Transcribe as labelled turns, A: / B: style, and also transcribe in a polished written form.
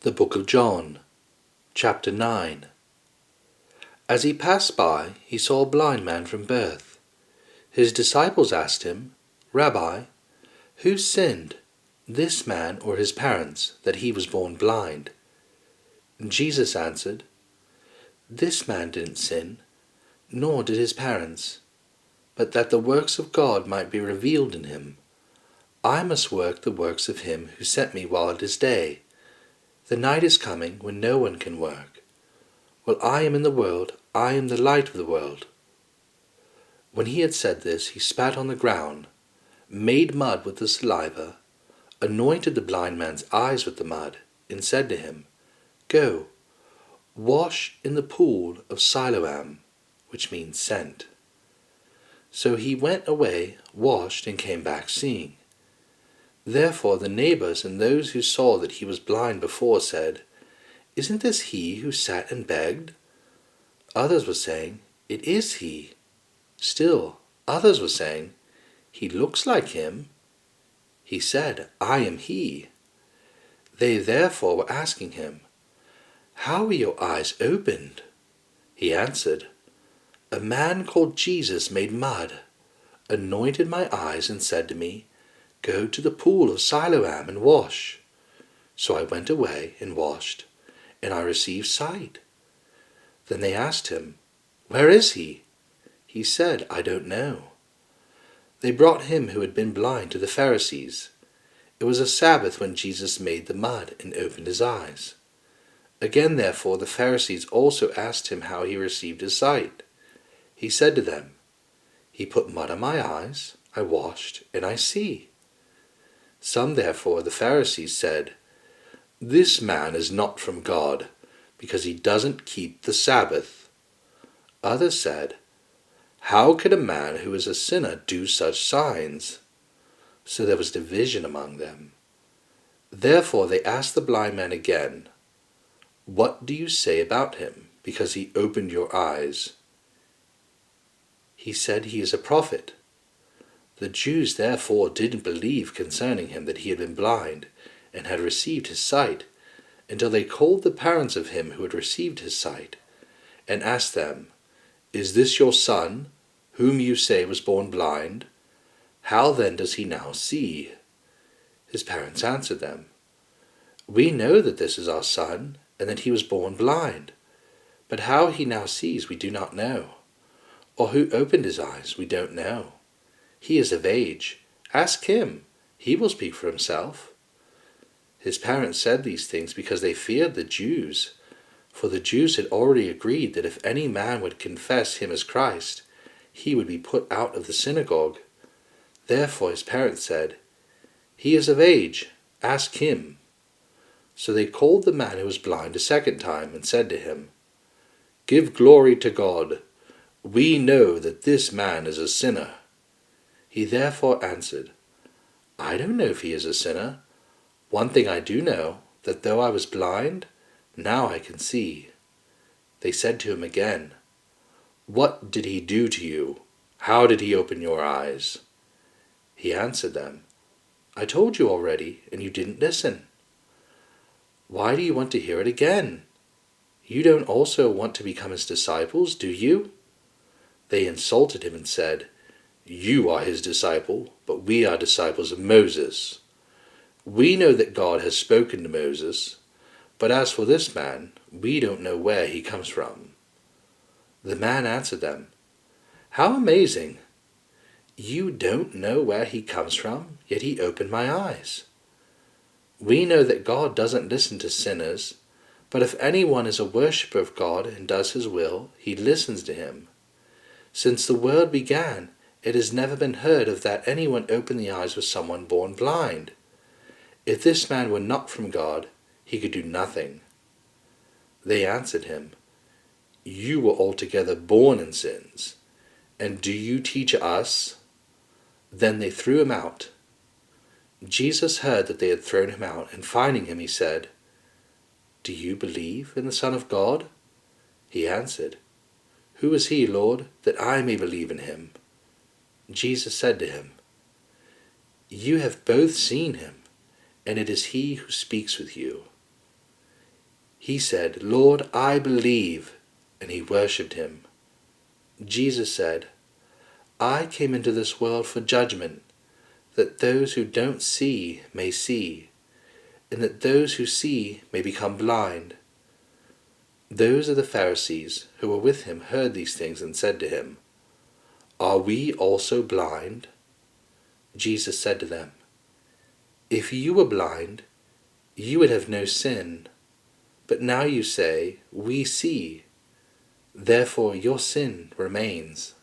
A: The Book of John, chapter 9. As he passed by, he saw a blind man from birth. His disciples asked him, "Rabbi, who sinned, this man or his parents, that he was born blind?" And Jesus answered, "This man didn't sin, nor did his parents, but that the works of God might be revealed in him. I must work the works of him who sent me while it is day. The night is coming when no one can work. While I am in the world, I am the light of the world." When he had said this, he spat on the ground, made mud with the saliva, anointed the blind man's eyes with the mud, and said to him, "Go, wash in the pool of Siloam," which means sent. So he went away, washed, and came back seeing. Therefore the neighbors and those who saw that he was blind before said, "Isn't this he who sat and begged?" Others were saying, "It is he." Still others were saying, "He looks like him." He said, "I am he." They therefore were asking him, "How were your eyes opened?" He answered, "A man called Jesus made mud, anointed my eyes, and said to me, 'Go to the pool of Siloam and wash.' So I went away and washed, and I received sight." Then they asked him, "Where is he?" He said, "I don't know." They brought him who had been blind to the Pharisees. It was a Sabbath when Jesus made the mud and opened his eyes. Again, therefore, the Pharisees also asked him how he received his sight. He said to them, "He put mud on my eyes, I washed, and I see." Some therefore, the Pharisees, said, "This man is not from God, because he doesn't keep the Sabbath." Others said, "How can a man who is a sinner do such signs?" So there was division among them. Therefore they asked the blind man again, "What do you say about him, because he opened your eyes?" He said he is a prophet. The Jews therefore didn't believe concerning him that he had been blind and had received his sight, until they called the parents of him who had received his sight, and asked them, "Is this your son, whom you say was born blind? How then does he now see?" His parents answered them, "We know that this is our son, and that he was born blind. But how he now sees we do not know, or who opened his eyes we don't know. He is of age. Ask him. He will speak for himself." His parents said these things because they feared the Jews, for the Jews had already agreed that if any man would confess him as Christ, he would be put out of the synagogue. Therefore his parents said, "He is of age. Ask him." So they called the man who was blind a second time and said to him, "Give glory to God. We know that this man is a sinner." He therefore answered, "I don't know if he is a sinner. One thing I do know, that though I was blind, now I can see." They said to him again, "What did he do to you? How did he open your eyes?" He answered them, "I told you already, and you didn't listen. Why do you want to hear it again? You don't also want to become his disciples, do you?" They insulted him and said, "You are his disciple, but we are disciples of Moses. We know that God has spoken to Moses, but as for this man, we don't know where he comes from." The man answered them, "How amazing! You don't know where he comes from, yet he opened my eyes. We know that God doesn't listen to sinners, but if anyone is a worshipper of God and does his will, he listens to him. Since the world began, it has never been heard of that anyone opened the eyes of someone born blind. If this man were not from God, he could do nothing." They answered him, "You were altogether born in sins, and do you teach us?" Then they threw him out. Jesus heard that they had thrown him out, and finding him, he said, "Do you believe in the Son of God?" He answered, "Who is he, Lord, that I may believe in him?" Jesus said to him, "You have both seen him, and it is he who speaks with you." He said, "Lord, I believe," and he worshipped him. Jesus said, "I came into this world for judgment, that those who don't see may see, and that those who see may become blind." Those of the Pharisees who were with him heard these things and said to him, "Are we also blind?" Jesus said to them, "If you were blind, you would have no sin. But now you say, 'We see,' therefore your sin remains."